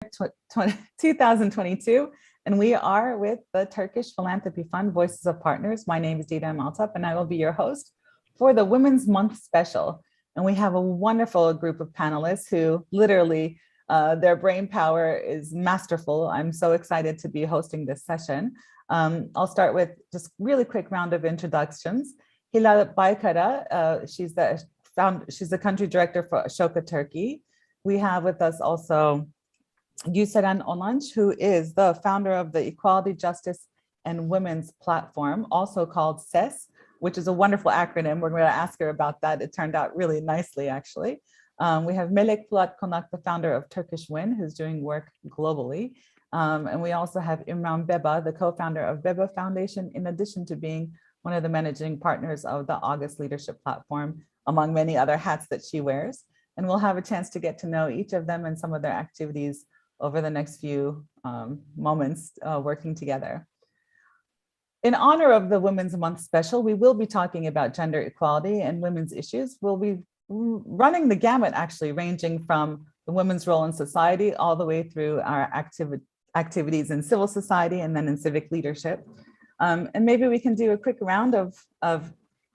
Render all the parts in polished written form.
2022, and we are with the Turkish Philanthropy Fund, Voices of Partners. My name is Didem Altop, and I will be your host for the Women's Month special. And we have a wonderful group of panelists who literally, their brain power is masterful. I'm so excited to be hosting this session. I'll start with just really quick round of introductions. Hilal Baykara, she's the country director for Ashoka Turkey. We have with us also Gülseren Onanç, who is the founder of the Equality, Justice, and Women's Platform, also called SES, which is a wonderful acronym. We're going to ask her about that. It turned out really nicely, actually. We have Melek Pulatkonak, the founder of TurkishWIN, who's doing work globally. And we also have Umran Beba, the co-founder of Beba Foundation, in addition to being one of the managing partners of the August Leadership Platform, among many other hats that she wears. And we'll have a chance to get to know each of them and some of their activities over the next few moments working together. In honor of the Women's Month special, we will be talking about gender equality and women's issues. We'll be running the gamut, actually, ranging from the women's role in society all the way through our activities in civil society and then in civic leadership. And maybe we can do a quick round of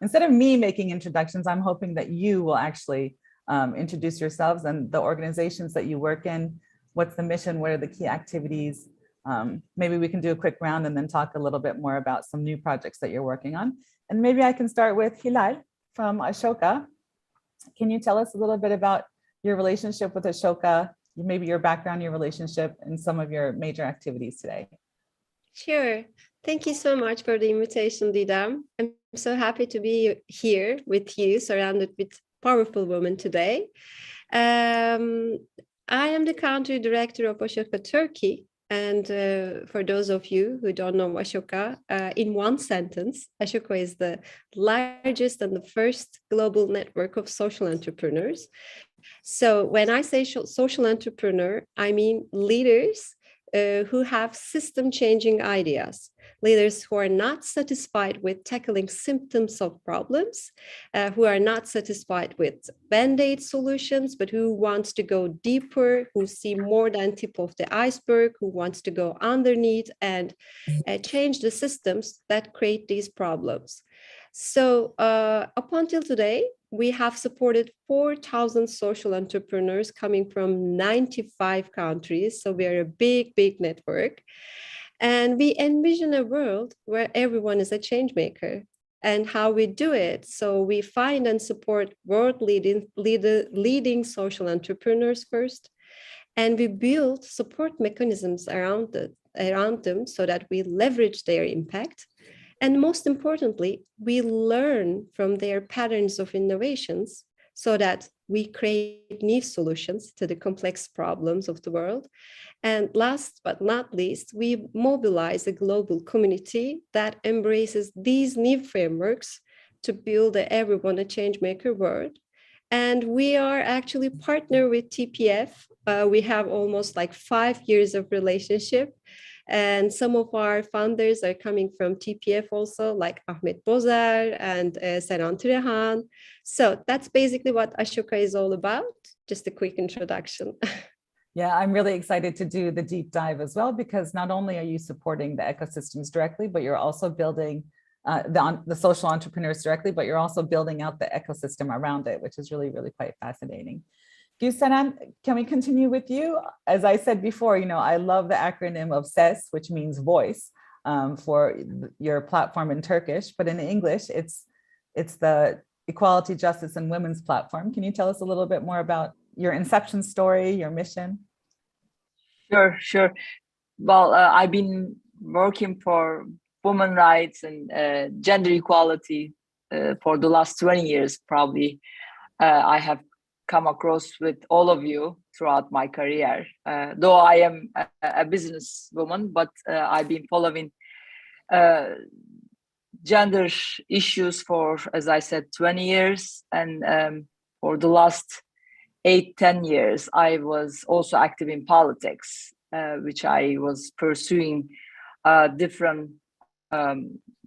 instead of me making introductions, I'm hoping that you will actually introduce yourselves and the organizations that you work in. What's the mission? What are the key activities? Maybe we can do a quick round and then talk a little bit more about some new projects that you're working on. And maybe I can start with Hilal from Ashoka. Can you tell us a little bit about your relationship with Ashoka, maybe your background, your relationship, and some of your major activities today? Sure. Thank you so much for the invitation, Didem. I'm so happy to be here with you, surrounded with powerful women today. I am the country director of Ashoka Turkey. And for those of you who don't know Ashoka, in one sentence, Ashoka is the largest and the first global network of social entrepreneurs. So when I say social entrepreneur, I mean leaders who have system-changing ideas, leaders who are not satisfied with tackling symptoms of problems, who are not satisfied with band-aid solutions, but who wants to go deeper, who see more than tip of the iceberg, who wants to go underneath and change the systems that create these problems. So up until today, we have supported 4,000 social entrepreneurs coming from 95 countries. So we are a big, big network. And we envision a world where everyone is a change maker. And how we do it, so we find and support world leading social entrepreneurs first. And we build support mechanisms around them so that we leverage their impact. And most importantly, we learn from their patterns of innovations so that we create new solutions to the complex problems of the world. And last but not least, we mobilize a global community that embraces these new frameworks to build a everyone a change maker world. And we are actually partner with TPF. We have almost like 5 years of relationship. And some of our founders are coming from TPF also, like Ahmet Bozer and Senan Tirehan. So that's basically what Ashoka is all about. Just a quick introduction. Yeah, I'm really excited to do the deep dive as well, because not only are you supporting the ecosystems directly, but you're also building the social entrepreneurs directly, but you're also building out the ecosystem around it, which is really, really quite fascinating. Gülseren, can we continue with you? As I said before, I love the acronym of SES, which means voice for your platform in Turkish, but in English, it's the Equality, Justice, and Women's Platform. Can you tell us a little bit more about your inception story, your mission? Sure. Well, I've been working for women's rights and gender equality for the last 20 years, probably. I have come across with all of you throughout my career. Though I am a businesswoman, but I've been following gender issues for, as I said, 20 years. And for the last 8-10 years, I was also active in politics, which I was pursuing different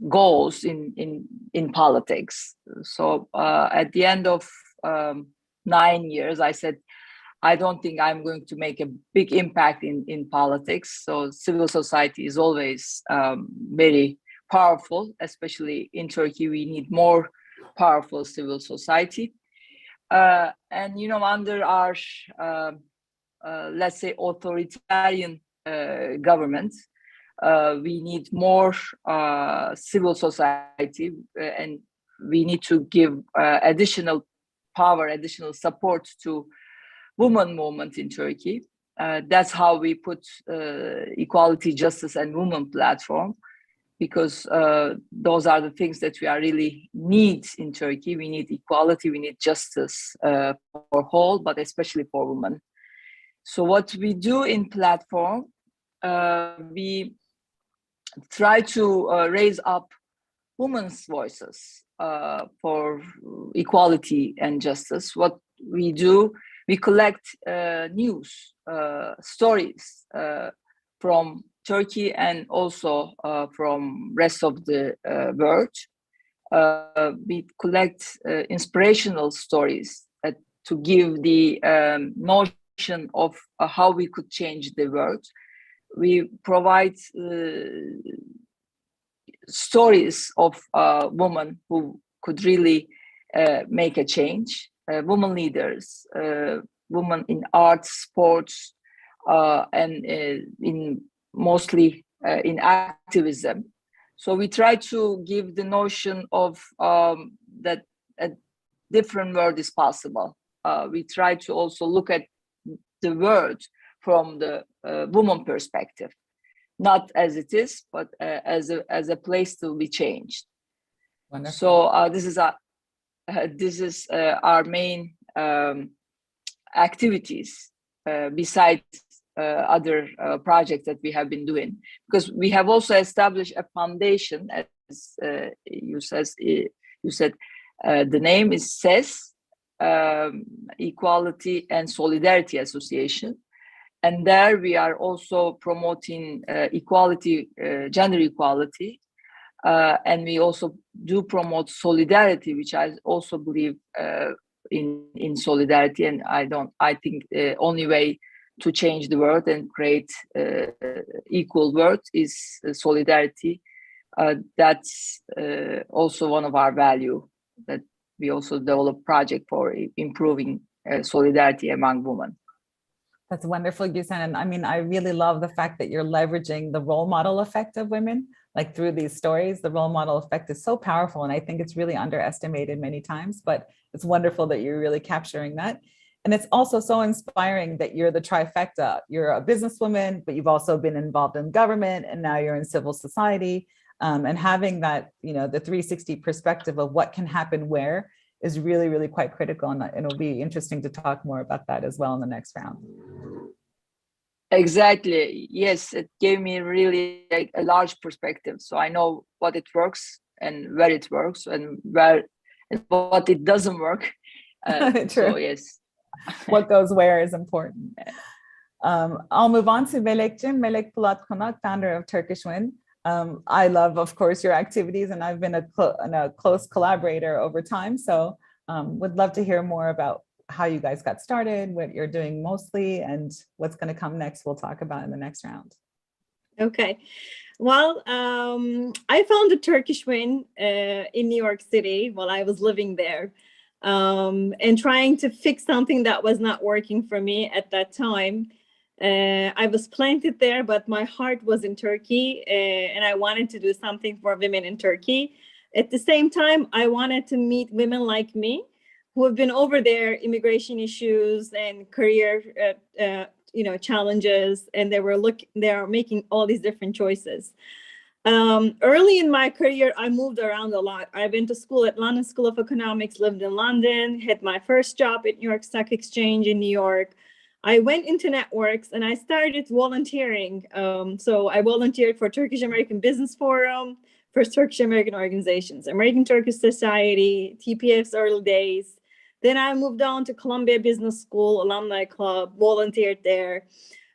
goals in politics. So at the end of 9 years, I said, I don't think I'm going to make a big impact in politics. So civil society is always very powerful, especially in Turkey. We need more powerful civil society. And, you know, under our, let's say, authoritarian government, we need more civil society, and we need to give additional power, additional support to women movement in Turkey. That's how we put equality, justice, and women platform, because those are the things that we are really need in Turkey. We need equality, we need justice for whole, but especially for women. So what we do in platform, we try to raise up women's voices for equality and justice. What we do, we collect news stories from Turkey and also from rest of the world. We collect inspirational stories to give the notion of how we could change the world. We provide stories of women who could really make a change, women leaders, women in arts, sports, and in mostly in activism. So we try to give the notion of that a different world is possible. We try to also look at the world from the woman perspective, not as it is, but as a place to be changed. Wonderful. So this is our main activities besides other projects that we have been doing, because we have also established a foundation, as you said, the name is SES, Equality and Solidarity Association. And there we are also promoting equality, gender equality, and we also do promote solidarity, which I also believe in solidarity. And I think the only way to change the world and create equal world is solidarity. That's also one of our value, that we also develop project for improving solidarity among women. That's wonderful, Gülseren. And I mean, I really love the fact that you're leveraging the role model effect of women, like through these stories. The role model effect is so powerful, and I think it's really underestimated many times, but it's wonderful that you're really capturing that. And it's also so inspiring that you're the trifecta. You're a businesswoman, but you've also been involved in government, and now you're in civil society. And having that, you know, the 360 perspective of what can happen where is really, really quite critical. And it'll be interesting to talk more about that as well in the next round. Exactly. Yes, it gave me really a large perspective. So I know what it works and where it works and what it doesn't work. So yes. What goes where is important. I'll move on to Melek Pulatkonak, founder of TurkishWIN. I love, of course, your activities, and I've been a close collaborator over time. So would love to hear more about how you guys got started, what you're doing mostly, and what's going to come next. We'll talk about in the next round. Okay. Well, I founded TurkishWIN in New York City while I was living there, and trying to fix something that was not working for me at that time. I was planted there, but my heart was in Turkey, and I wanted to do something for women in Turkey. At the same time, I wanted to meet women like me who have been over their immigration issues and career challenges, and they are making all these different choices. Early in my career, I moved around a lot. I went to school at London School of Economics, lived in London, had my first job at New York Stock Exchange in New York. I went into networks and I started volunteering. So I volunteered for Turkish American Business Forum, first Turkish American organizations, American Turkish Society, TPF's early days. Then I moved on to Columbia Business School, Alumni Club, volunteered there.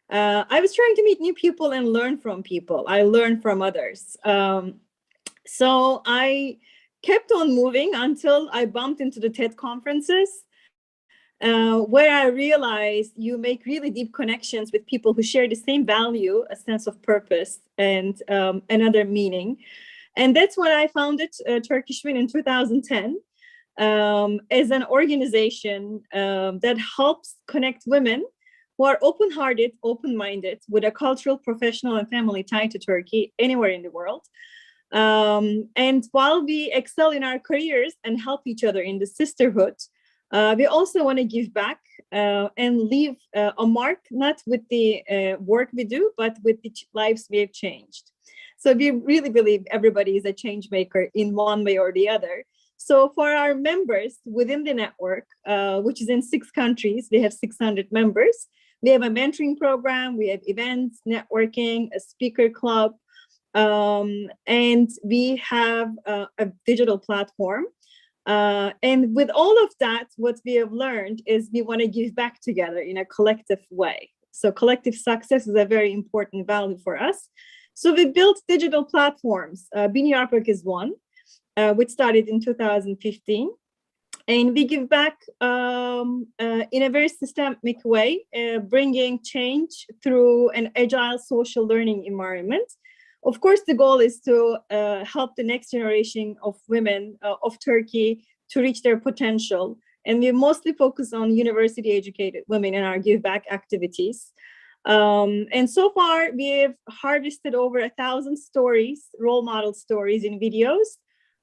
I was trying to meet new people and learn from people. I learned from others. So I kept on moving until I bumped into the TED conferences. where I realized you make really deep connections with people who share the same value, a sense of purpose, and another meaning. And that's when I founded TurkishWIN in 2010 as an organization that helps connect women who are open-hearted, open-minded, with a cultural, professional, and family tie to Turkey anywhere in the world. And while we excel in our careers and help each other in the sisterhood, we also want to give back and leave a mark, not with the work we do, but with the lives we have changed. So we really believe everybody is a change maker in one way or the other. So for our members within the network, which is in 6 countries, we have 600 members. We have a mentoring program, we have events, networking, a speaker club, and we have a digital platform. And with all of that, what we have learned is we want to give back together in a collective way. So collective success is a very important value for us. So we built digital platforms. Bini Yarpak is one, which started in 2015. And we give back in a very systemic way, bringing change through an agile social learning environment. Of course, the goal is to help the next generation of women of Turkey to reach their potential. And we mostly focus on university-educated women in our give back activities. And so far, we have harvested over 1,000 stories, role model stories in videos.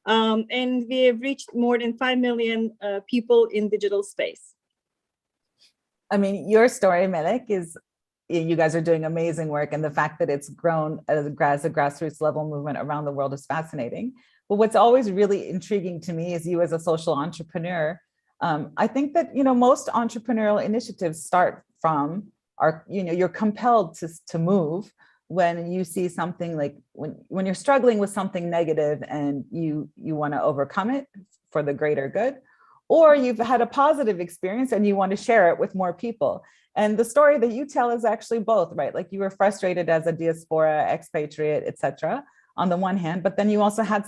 And we have reached more than 5 million people in digital space. I mean, your story, Melek, is you guys are doing amazing work, and the fact that it's grown as a grassroots level movement around the world is fascinating. But what's always really intriguing to me is you as a social entrepreneur. I think that most entrepreneurial initiatives start from you're compelled to move when you see something like when you're struggling with something negative and you want to overcome it for the greater good, or you've had a positive experience and you want to share it with more people. And the story that you tell is actually both, right? Like you were frustrated as a diaspora, expatriate, etc. on the one hand, but then you also had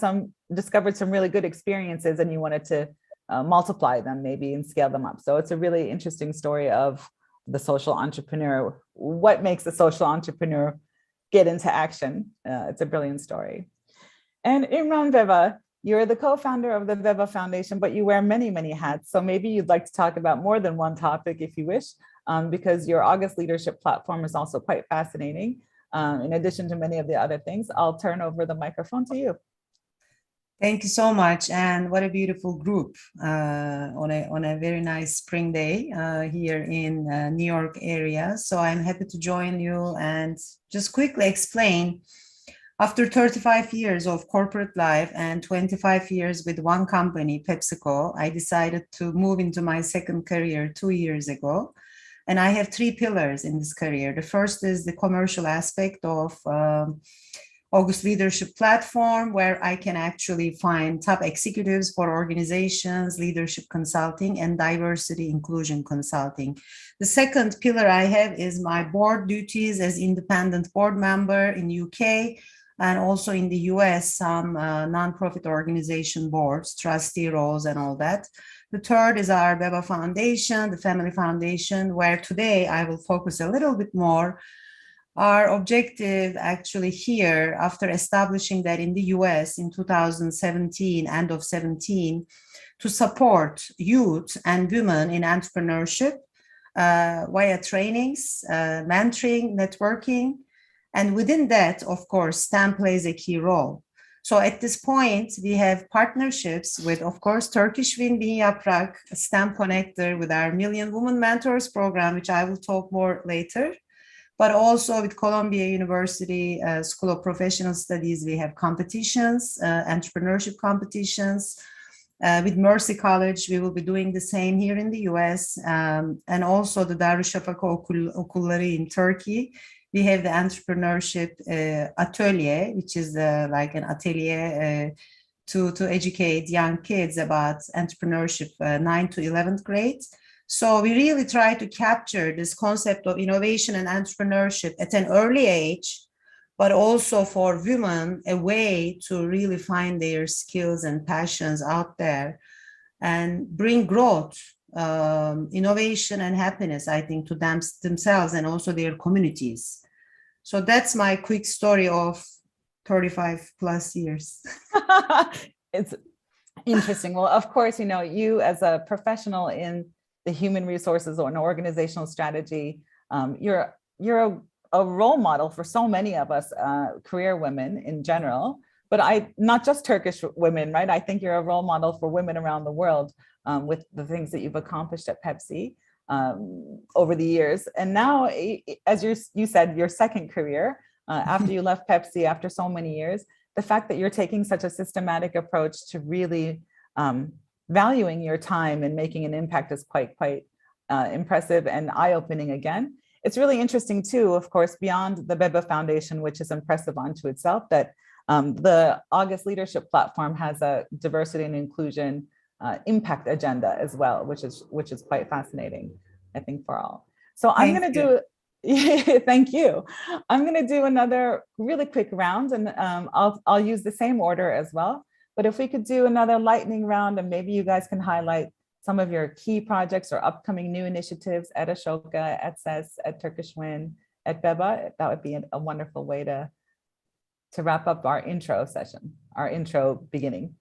discovered some really good experiences and you wanted to multiply them maybe and scale them up. So it's a really interesting story of the social entrepreneur. What makes a social entrepreneur get into action? It's a brilliant story. And Umran Beba, you're the co-founder of the Beba Foundation, but you wear many, many hats. So maybe you'd like to talk about more than one topic if you wish, because your August leadership platform is also quite fascinating. In addition to many of the other things, I'll turn over the microphone to you. Thank you so much, and what a beautiful group on a very nice spring day here in New York area. So I'm happy to join you and just quickly explain. After 35 years of corporate life and 25 years with one company, PepsiCo, I decided to move into my second career 2 years ago. And I have 3 pillars in this career. The first is the commercial aspect of August Leadership Platform, where I can actually find top executives for organizations, leadership consulting, and diversity inclusion consulting. The second pillar I have is my board duties as independent board member in UK and also in the US, some nonprofit organization boards, trustee roles and all that. The third is our Beba Foundation, the Family Foundation, where today I will focus a little bit more. Our objective actually here, after establishing that in the US in 2017, end of 17, to support youth and women in entrepreneurship via trainings, mentoring, networking. And within that, of course, STEM plays a key role. So at this point, we have partnerships with, of course, TurkishWIN, Bini Yarpak, a STEM connector with our Million Women Mentors program, which I will talk more later. But also with Columbia University School of Professional Studies, we have competitions, entrepreneurship competitions. With Mercy College, we will be doing the same here in the US. And also the Darüşşafaka Okulları in Turkey. We have the entrepreneurship atelier, which is like an atelier to educate young kids about entrepreneurship, 9th to 11th grade. So we really try to capture this concept of innovation and entrepreneurship at an early age, but also for women, a way to really find their skills and passions out there and bring growth innovation and happiness, I think, to themselves and also their communities. So that's my quick story of 35 plus years. It's interesting. Well, of course, you know, you as a professional in the human resources or an organizational strategy, you're a role model for so many of us career women in general, but not just Turkish women, right? I think you're a role model for women around the world with the things that you've accomplished at Pepsi over the years. And now, as you said, your second career, after you left Pepsi after so many years, the fact that you're taking such a systematic approach to really valuing your time and making an impact is quite impressive and eye-opening again. It's really interesting too, of course, beyond the Beba Foundation, which is impressive unto itself, that the August Leadership Platform has a diversity and inclusion impact agenda as well, which is quite fascinating, I think, for all. So I'm going to do, thank you. I'm going to do another really quick round, and I'll use the same order as well. But if we could do another lightning round, and maybe you guys can highlight some of your key projects or upcoming new initiatives at Ashoka, at SES, at TurkishWIN, at Beba, that would be a wonderful way to wrap up our intro session, our intro beginning.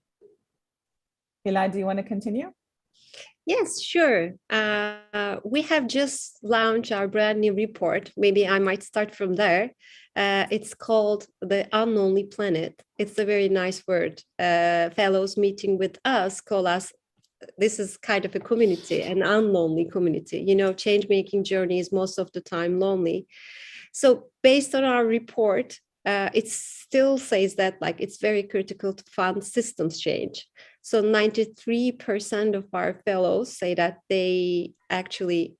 Hilal, do you want to continue? Yes, sure. We have just launched our brand new report. Maybe I might start from there. It's called The Unlonely Planet. It's a very nice word. Fellows meeting with us call us, this is kind of a community, an unlonely community. You know, change-making journey is most of the time lonely. So based on our report, it still says that like it's very critical to fund systems change. So 93% of our fellows say that they actually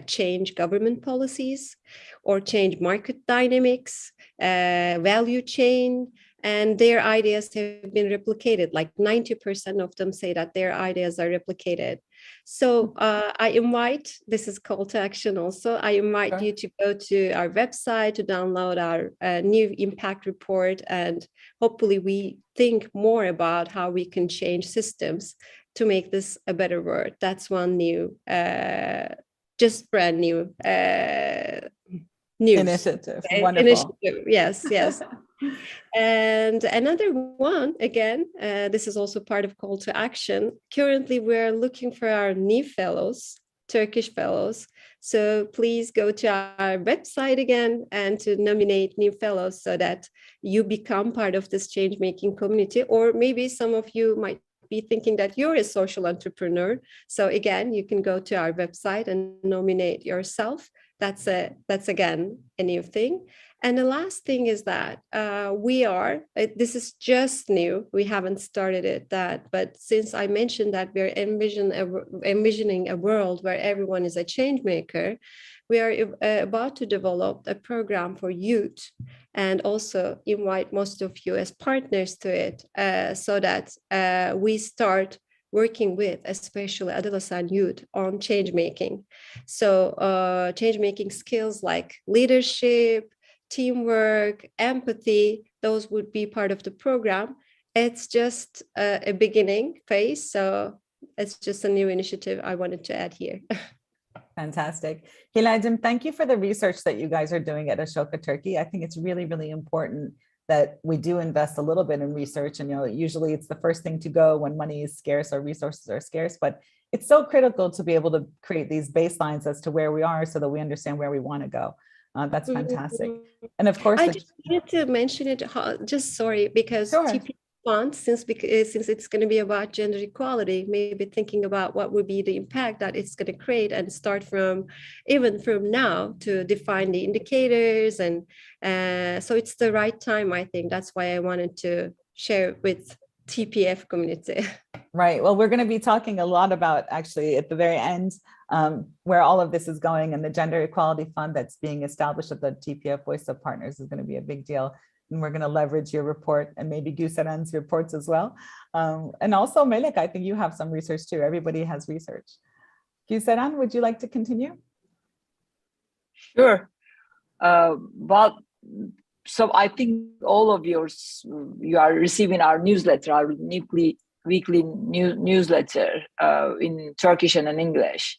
change government policies or change market dynamics, value chain, and their ideas have been replicated. Like 90% of them say that their ideas are replicated. So I invite, this is call to action also, I invite you to go to our website to download our new impact report, and hopefully we think more about how we can change systems to make this a better world. That's one new, just brand new news. Initiative. Okay? Wonderful. Initiative. Yes. And another one, again, this is also part of call to action. Currently, we're looking for our new fellows, Turkish fellows. So please go to our website again and to nominate new fellows so that you become part of this change-making community. Or maybe some of you might be thinking that you're a social entrepreneur. So again, you can go to our website and nominate yourself. That's again a new thing. And the last thing is that this is just new, we haven't started it but since I mentioned that we're envisioning a world where everyone is a change maker, we are about to develop a program for youth and also invite most of you as partners to it so that we start working with especially adolescent youth on change making. So change making skills like leadership, teamwork, empathy, those would be part of the program. It's just a beginning phase, so it's just a new initiative I wanted to add here. Fantastic. Hilal'cim, thank you for the research that you guys are doing at Ashoka Turkey. I think it's really, really important that we do invest a little bit in research. And, you know, usually it's the first thing to go when money is scarce or resources are scarce, but it's so critical to be able to create these baselines as to where we are so that we understand where we want to go. That's fantastic. And of course, I just wanted to mention it, just sorry, because TP Fund, since it's going to be about gender equality, maybe thinking about what would be the impact that it's going to create and start from now to define the indicators. And so it's the right time, I think. That's why I wanted to share with TPF community. Right. Well, we're going to be talking a lot about actually at the very end where all of this is going, and the Gender Equality Fund that's being established at the TPF Voice of Partners is going to be a big deal. And we're going to leverage your report and maybe Gülseren's reports as well. And also Melek, I think you have some research too. Everybody has research. Gülseren, would you like to continue? Sure. So I think all of you are receiving our newsletter, our weekly newsletter in Turkish and in English.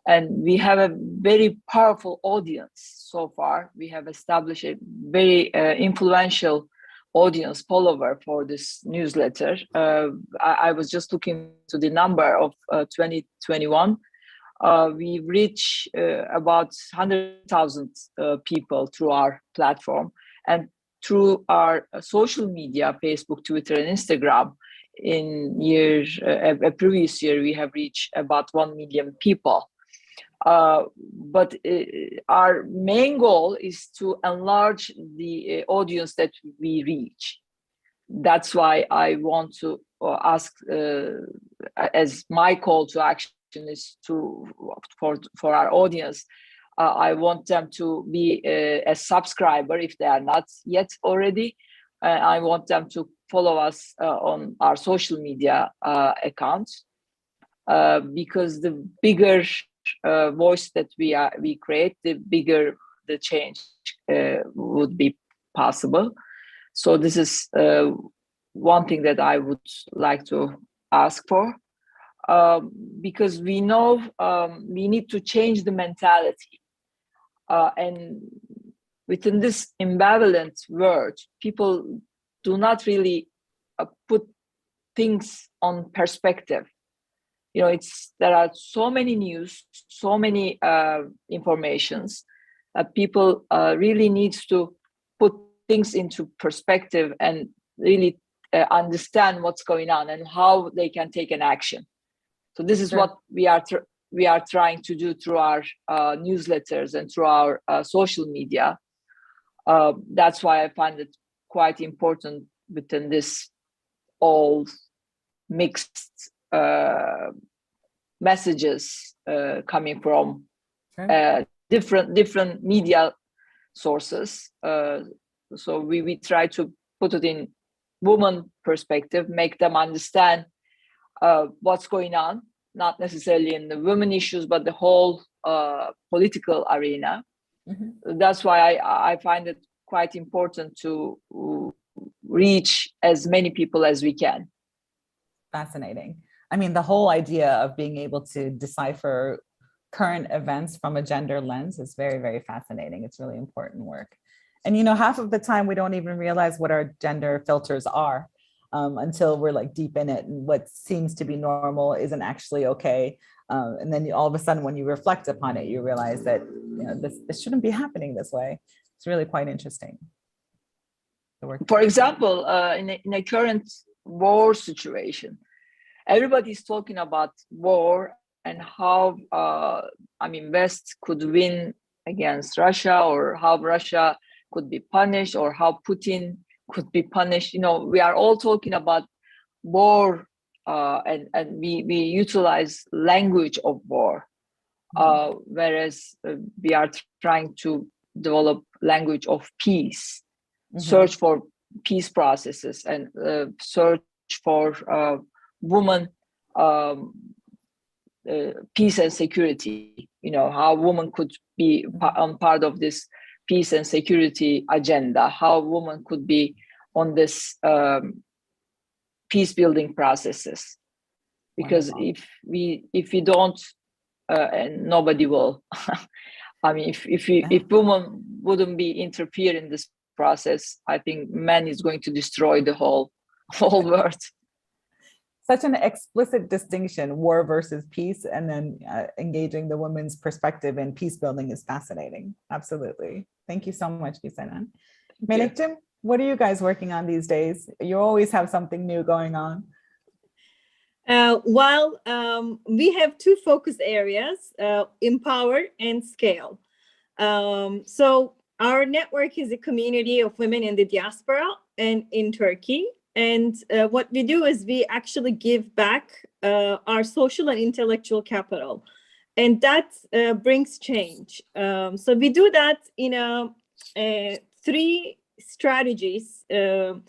And we have a very powerful audience so far. We have established a very influential audience follower for this newsletter. I was just looking to the number of 2021. We reach about 100,000 people through our platform, and through our social media, Facebook, Twitter, and Instagram. In a previous year, we have reached about 1 million people. But our main goal is to enlarge the audience that we reach. That's why I want to ask, as my call to action is for our audience. I want them to be a subscriber if they are not yet already. I want them to follow us on our social media accounts, because the bigger voice that we create, the bigger the change would be possible. So this is one thing that I would like to ask for, because we know we need to change the mentality, and within this ambivalent world, people do not really put things on perspective. You know, there are so many news, so many informations. People really needs to put things into perspective and really understand what's going on and how they can take an action. So this is what we are trying to do through our newsletters and through our social media. That's why I find it quite important within this all mixed messages coming from different media sources. So we try to put it in woman perspective, make them understand what's going on, not necessarily in the women issues, but the whole political arena. Mm-hmm. That's why I find it quite important to reach as many people as we can. Fascinating. I mean, the whole idea of being able to decipher current events from a gender lens is very, very fascinating. It's really important work. And, you know, half of the time we don't even realize what our gender filters are until we're like deep in it, and what seems to be normal isn't actually okay. And then all of a sudden, when you reflect upon it, you realize that, you know, this shouldn't be happening this way. It's really quite interesting. For example, in a current war situation, everybody's talking about war and how, West could win against Russia, or how Russia could be punished, or how Putin could be punished. You know, we are all talking about war, and we utilize language of war, whereas we are trying to develop language of peace, search for peace processes, and search for women peace and security. You know, how women could be on part of this peace and security agenda, how women could be on this peace building processes. Because if we don't, and nobody will. I mean, if women wouldn't be interfere in this process, I think man is going to destroy the whole world. Such an explicit distinction, war versus peace, and then engaging the women's perspective in peace building is fascinating. Absolutely. Thank you so much, Gülseren. Melek'cim, what are you guys working on these days? You always have something new going on. We have two focus areas, empower and scale. So our network is a community of women in the diaspora and in Turkey. And what we do is we actually give back our social and intellectual capital. And that brings change. So we do that in three strategies. The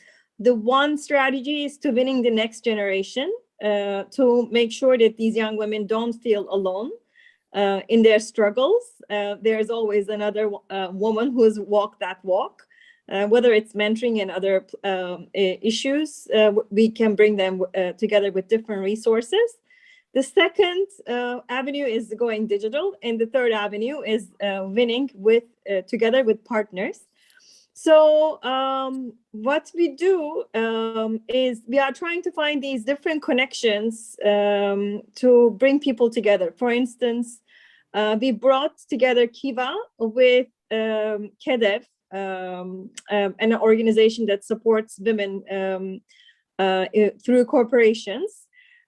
one strategy is to winning the next generation, to make sure that these young women don't feel alone in their struggles. There's always another woman who's walked that walk. whether it's mentoring and other issues, we can bring them together with different resources. The second avenue is going digital, and the third avenue is winning together with partners. So what we do is we are trying to find these different connections to bring people together. For instance, we brought together Kiva with KEDEV, an organization that supports women through corporations.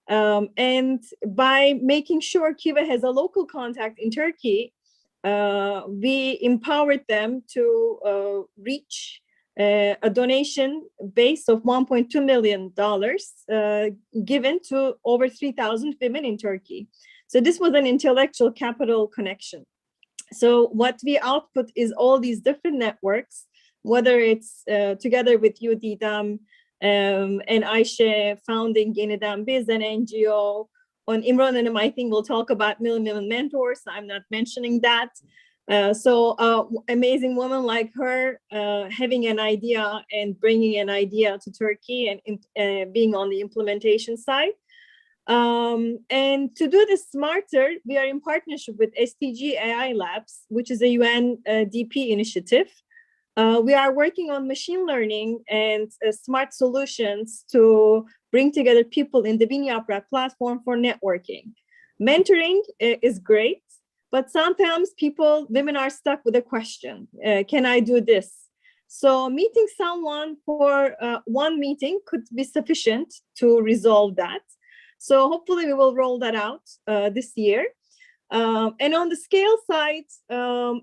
And by making sure Kiva has a local contact in Turkey, we empowered them to reach a donation base of $1.2 million given to over 3,000 women in Turkey. So this was an intellectual capital connection. So what we output is all these different networks, whether it's together with you, Didem, and Ayşe founding Yeniden Biz, an NGO. On Imran and I think we'll talk about Million Mentors. I'm not mentioning that. So amazing woman like her having an idea and bringing an idea to Turkey and being on the implementation side. And to do this smarter, we are in partnership with SDG AI Labs, which is a UNDP initiative. We are working on machine learning and smart solutions to bring together people in the Bin Yaprak platform for networking. Mentoring is great, but sometimes women are stuck with a question. Can I do this? So meeting someone for one meeting could be sufficient to resolve that. So hopefully we will roll that out this year. And on the scale side,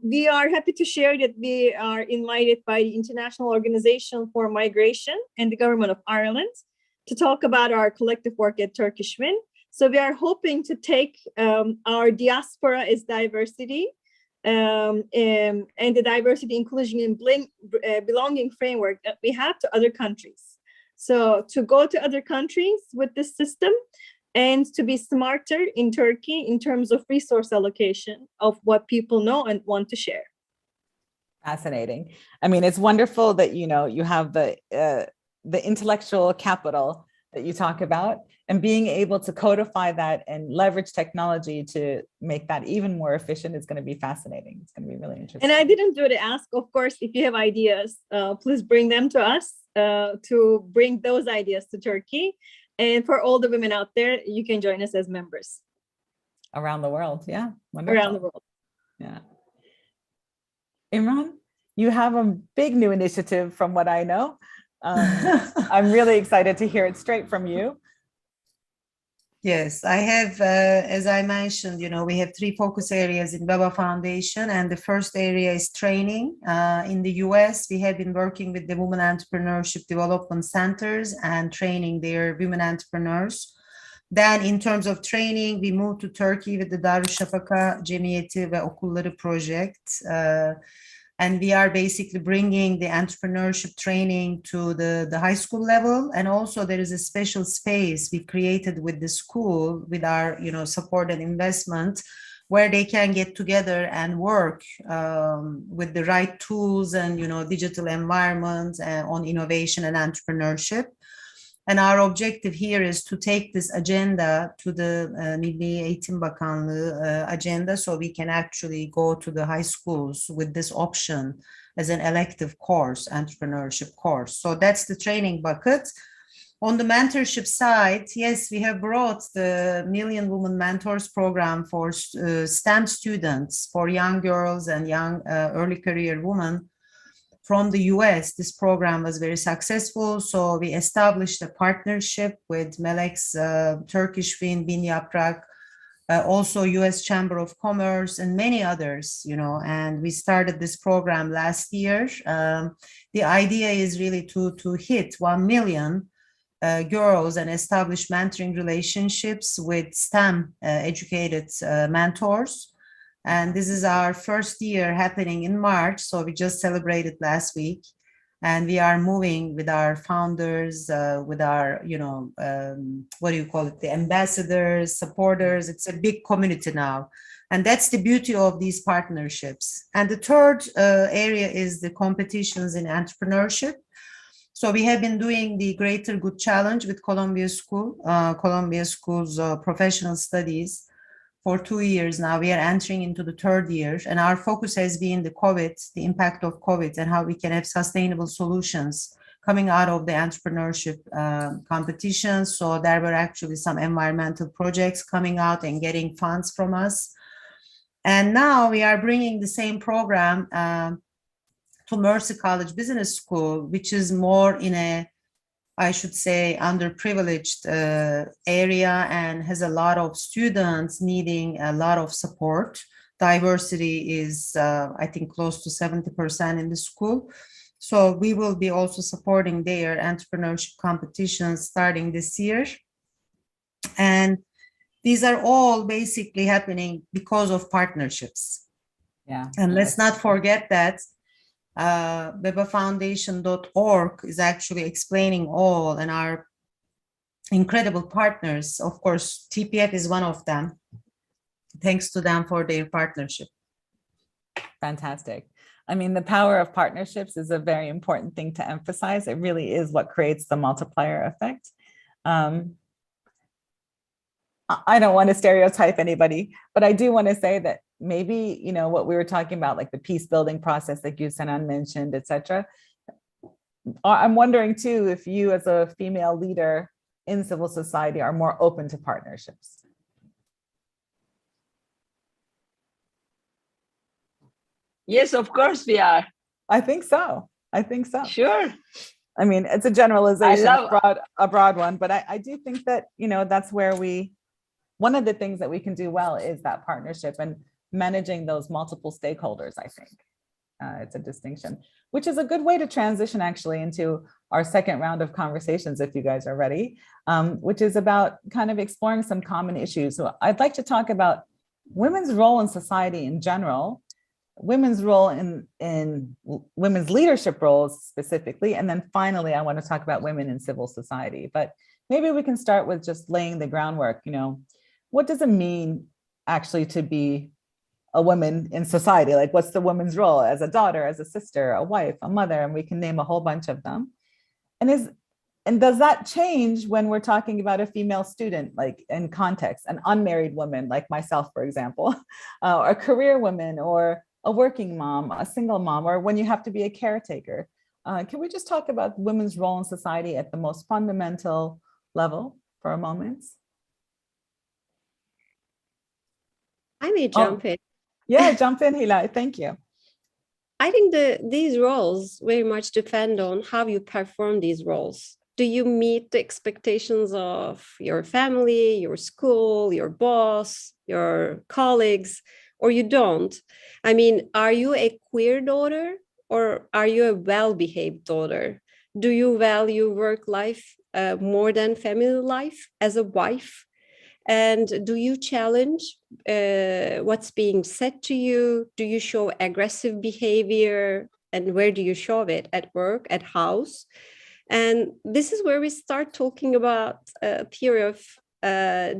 we are happy to share that we are invited by the International Organization for Migration and the Government of Ireland to talk about our collective work at TurkishWIN. So we are hoping to take our diaspora as diversity and the diversity, inclusion, and belonging framework that we have to other countries. So to go to other countries with this system and to be smarter in Turkey in terms of resource allocation of what people know and want to share. Fascinating. I mean, it's wonderful that, you have the intellectual capital that you talk about, and being able to codify that and leverage technology to make that even more efficient is going to be fascinating. It's going to be really interesting. And I didn't do the ask. Of course, if you have ideas, please bring them to us to bring those ideas to Turkey. And for all the women out there, you can join us as members. Around the world. Yeah. Wonderful. Around the world. Yeah. Imran, you have a big new initiative from what I know. I'm really excited to hear it straight from you. Yes, I have, as I mentioned, we have 3 focus areas in Beba Foundation, and the first area is training. In the US, we have been working with the Women Entrepreneurship Development Centers and training their women entrepreneurs. Then in terms of training, we moved to Turkey with the Darüşşafaka Cemiyeti ve Okulları project. And we are basically bringing the entrepreneurship training to the high school level. And also there is a special space we created with the school with our, support and investment, where they can get together and work with the right tools and, digital environment on innovation and entrepreneurship. And our objective here is to take this agenda to the Milli Eğitim Bakanlığı agenda, so we can actually go to the high schools with this option as an elective course, entrepreneurship course. So that's the training bucket. On the mentorship side, yes, we have brought the Million Women Mentors program for STEM students, for young girls and young early career women. From the US, this program was very successful. So we established a partnership with Melek's TurkishWIN, Bin Yaprak, also US Chamber of Commerce, and many others, and we started this program last year. The idea is really to hit 1 million girls and establish mentoring relationships with STEM educated mentors. And this is our first year happening in March. So we just celebrated last week, and we are moving with our founders, with our, the ambassadors, supporters. It's a big community now. And that's the beauty of these partnerships. And the third area is the competitions in entrepreneurship. So we have been doing the Greater Good Challenge with Columbia School's professional studies for 2 years now. We are entering into the third year, and our focus has been the impact of COVID, and how we can have sustainable solutions coming out of the entrepreneurship competitions. So there were actually some environmental projects coming out and getting funds from us. And now we are bringing the same program to Mercy College Business School, which is more in a, I should say, underprivileged area, and has a lot of students needing a lot of support. Diversity is, I think, close to 70% in the school. So we will be also supporting their entrepreneurship competitions starting this year. And these are all basically happening because of partnerships. Yeah. And let's not forget that bebafoundation.org is actually explaining all, and our incredible partners. Of course, TPF is one of them. Thanks to them for their partnership. Fantastic. I mean, the power of partnerships is a very important thing to emphasize. It really is what creates the multiplier effect. I don't want to stereotype anybody, but I do want to say that maybe, you know, what we were talking about, like the peace building process that Gülseren mentioned, etc. I'm wondering too, if you as a female leader in civil society are more open to partnerships. Yes, of course we are. I think so. I think so. Sure. I mean, it's a generalization, a broad one, but I do think that, you know, that's where one of the things that we can do well is that partnership and managing those multiple stakeholders, I think. It's a distinction, which is a good way to transition actually into our second round of conversations, if you guys are ready, which is about kind of exploring some common issues. So I'd like to talk about women's role in society in general, women's role in women's leadership roles specifically, and then finally, I want to talk about women in civil society. But maybe we can start with just laying the groundwork. You know, what does it mean actually to be a woman in society? Like, what's the woman's role as a daughter, as a sister, a wife, a mother, and we can name a whole bunch of them. And does that change when we're talking about a female student, like in context, an unmarried woman like myself, for example, or a career woman, or a working mom, a single mom, or when you have to be a caretaker? Can we just talk about women's role in society at the most fundamental level for a moment? I may jump in. Yeah, jump in, Hilal. Thank you. I think these roles very much depend on how you perform these roles. Do you meet the expectations of your family, your school, your boss, your colleagues, or you don't? I mean, are you a queer daughter or are you a well-behaved daughter? Do you value work life more than family life as a wife? And do you challenge what's being said to you? Do you show aggressive behavior? And where do you show it? At work, at house? And this is where we start talking about a theory of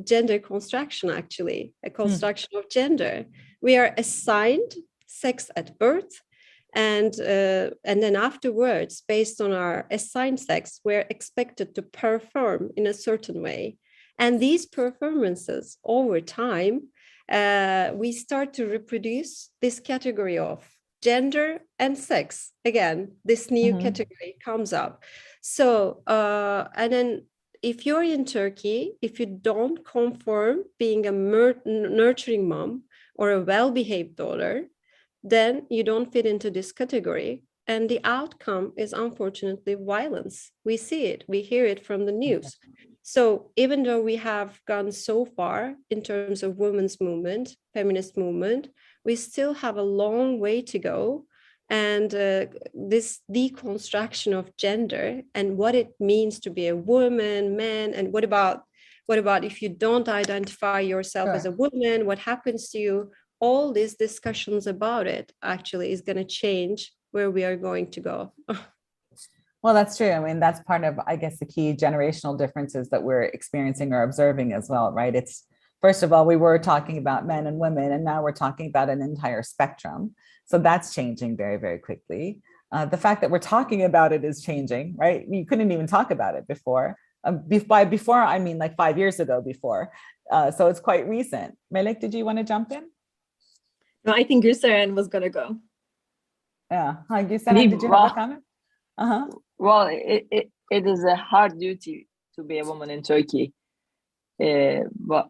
gender construction, actually, a construction of gender. We are assigned sex at birth, and then afterwards, based on our assigned sex, we're expected to perform in a certain way. And these performances over time, we start to reproduce this category of gender and sex. Again, this new category comes up. So, and then if you're in Turkey, if you don't conform being a nurturing mom or a well-behaved daughter, then you don't fit into this category. And the outcome is unfortunately violence. We see it, we hear it from the news. So even though we have gone so far in terms of women's movement, feminist movement, we still have a long way to go. And this deconstruction of gender and what it means to be a woman, man, and what about if you don't identify yourself as a woman, what happens to you? All these discussions about it actually is going to change where we are going to go. Well, that's true. I mean, that's part of, I guess, the key generational differences that we're experiencing or observing as well, right? It's first of all, we were talking about men and women, and now we're talking about an entire spectrum. So that's changing very, very quickly. The fact that we're talking about it is changing, right? You couldn't even talk about it before. By before, I mean like 5 years ago before. So it's quite recent. Melek, did you want to jump in? No, I think Gülseren was going to go. Yeah. Hi, Gülseren, did you have a comment? Uh-huh. Well, it is a hard duty to be a woman in Turkey. But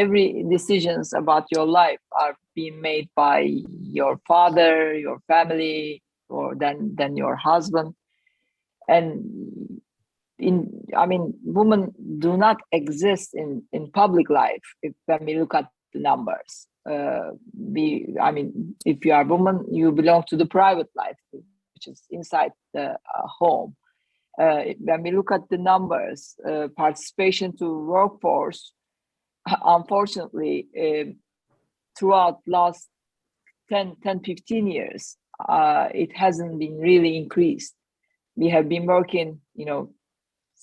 every decisions about your life are being made by your father, your family, or then your husband. And women do not exist in public life when we look at the numbers. If you are a woman, you belong to the private life, which is inside the home. When we look at the numbers, participation to workforce, unfortunately, throughout last 10-15 years, it hasn't been really increased. We have been working,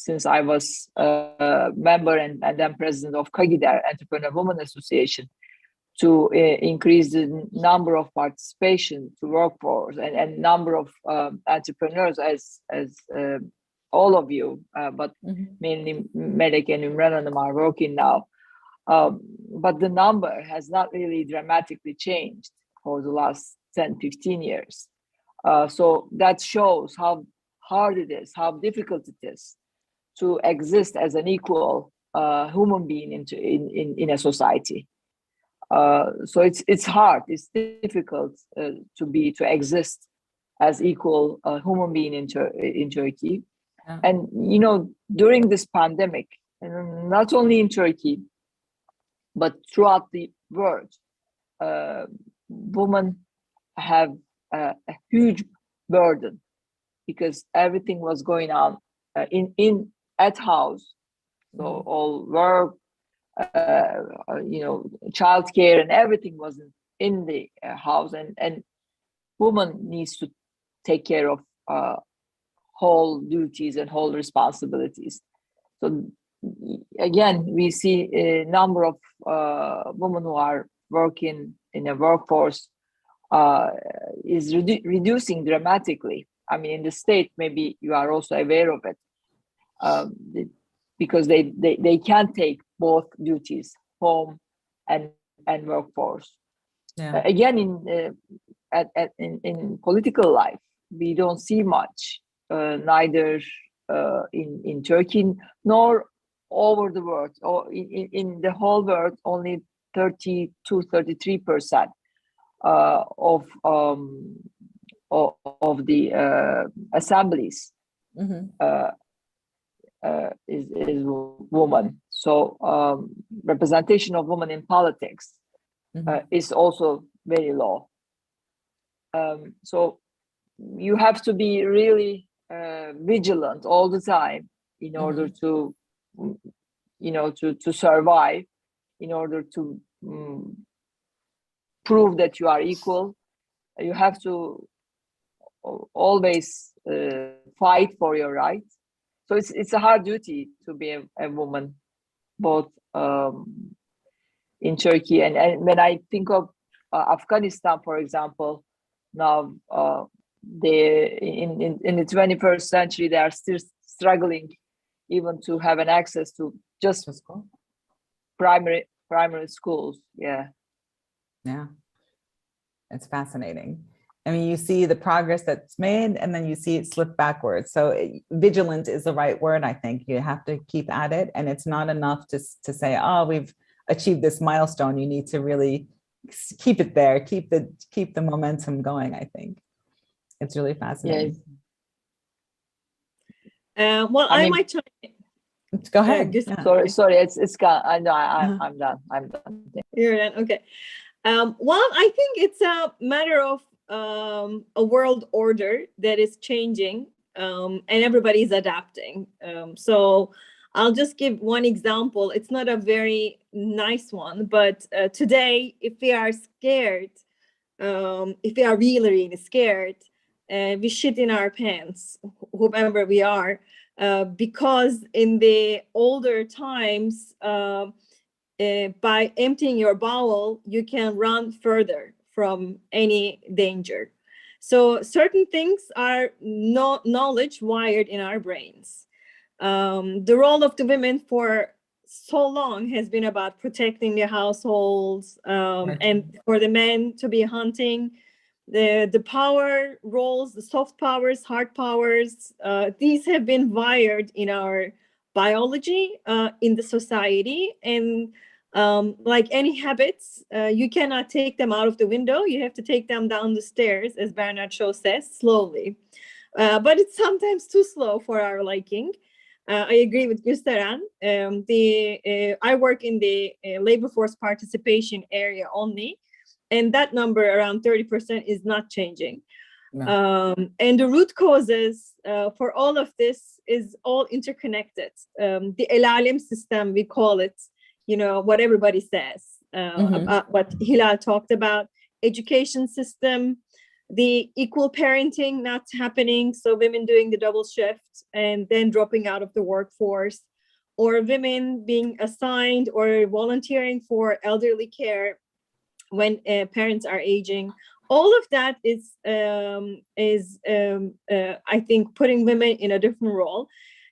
since I was a member and then president of KAGİDER, Entrepreneur Women Association, to increase the number of participation to workforce and number of entrepreneurs as all of you, but mainly Melek and Umran are working now. But the number has not really dramatically changed for the last 10-15 years. So that shows how hard it is, how difficult it is to exist as an equal human being in a society. So it's hard, it's difficult to exist as equal human being in Turkey. Yeah. And during this pandemic, and not only in Turkey, but throughout the world, women have a huge burden because everything was going on at house. So all work, childcare and everything was in the house, and woman needs to take care of whole duties and whole responsibilities. So again, we see a number of women who are working in a workforce is reducing dramatically. I mean, in the state, maybe you are also aware of it, because they can't take both duties, home and workforce. Yeah. Again, in political life, we don't see much, neither in Turkey nor over the world, or in the whole world. Only 32-33% of the assemblies is woman. So representation of women in politics is also very low. So you have to be really vigilant all the time in order to survive, in order to prove that you are equal. You have to always fight for your rights. So it's a hard duty to be a woman, both in Turkey and when I think of Afghanistan, for example, now they in the 21st century, they are still struggling even to have an access to just primary schools. Yeah, it's fascinating. I mean, you see the progress that's made, and then you see it slip backwards. So vigilant is the right word, I think. You have to keep at it, and it's not enough to say, "Oh, we've achieved this milestone." You need to really keep it there, keep the momentum going. I think it's really fascinating. Yeah. I might try. Go ahead. Sorry, it's gone. I know. I'm done. You're done. Okay. Well, I think it's a matter of a world order that is changing, and everybody's adapting. So I'll just give one example. It's not a very nice one, but today, if we are scared, if we are really, really scared, we shit in our pants, whoever we are, because in the older times, by emptying your bowel, you can run further from any danger. So certain things are knowledge wired in our brains. The role of the women for so long has been about protecting the households, and for the men to be hunting. The power roles, the soft powers, hard powers, these have been wired in our biology, in the society. And like any habits, you cannot take them out of the window. You have to take them down the stairs, as Bernard Shaw says, slowly. But it's sometimes too slow for our liking. I agree with Gülseren. I work in the labor force participation area only, and that number around 30% is not changing. No. And the root causes for all of this is all interconnected. The El Alem system, we call it, what everybody says, about what Hilal talked about, education system, the equal parenting not happening, so women doing the double shift and then dropping out of the workforce, or women being assigned or volunteering for elderly care when parents are aging. All of that is I think, putting women in a different role.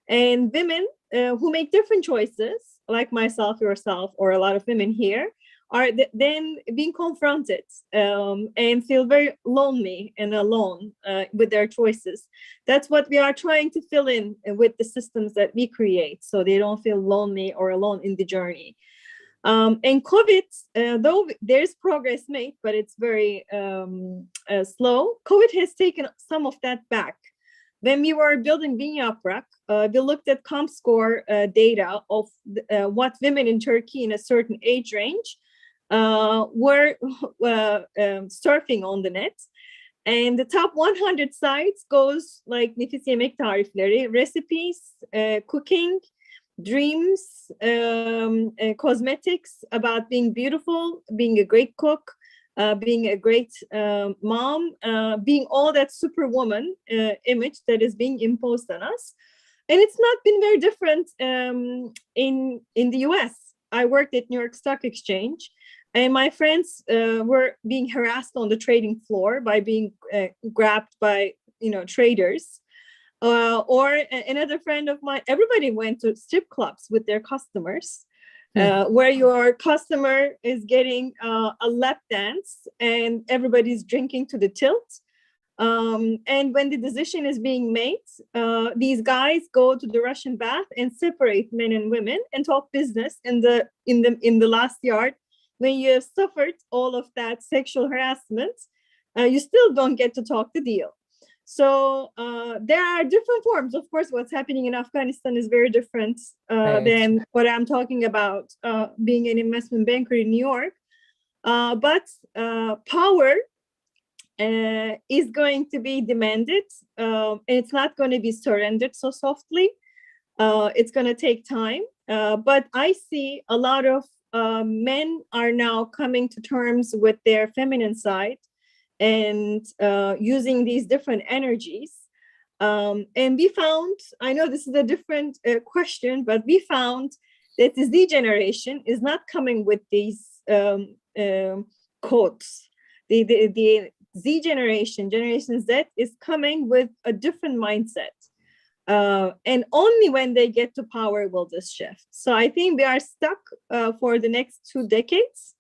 And women who make different choices, like myself, yourself, or a lot of women here, are then being confronted and feel very lonely and alone with their choices. That's what we are trying to fill in with the systems that we create, so they don't feel lonely or alone in the journey. And COVID, though there's progress made, but it's very slow, COVID has taken some of that back. When we were building Bin Yaprak, we looked at ComScore data of what women in Turkey in a certain age range were surfing on the net. And the top 100 sites goes like nefis yemek tarifleri, recipes, cooking, dreams, cosmetics, about being beautiful, being a great cook, being a great mom, being all that superwoman image that is being imposed on us. And it's not been very different in the US. I worked at New York Stock Exchange, and my friends were being harassed on the trading floor by being grabbed by traders. Or another friend of mine, everybody went to strip clubs with their customers, where your customer is getting a lap dance and everybody's drinking to the tilt. And when the decision is being made, these guys go to the Russian bath and separate men and women and talk business in the last yard. When you have suffered all of that sexual harassment, you still don't get to talk the deal. So there are different forms. Of course, what's happening in Afghanistan is very different than what I'm talking about being an investment banker in New York. But power is going to be demanded, and it's not going to be surrendered so softly. It's going to take time. But I see a lot of men are now coming to terms with their feminine side and using these different energies. And we found, I know this is a different question, but we found that the Z generation is not coming with these codes. The Z generation, Generation Z, is coming with a different mindset. And only when they get to power will this shift. So I think we are stuck for the next 2 decades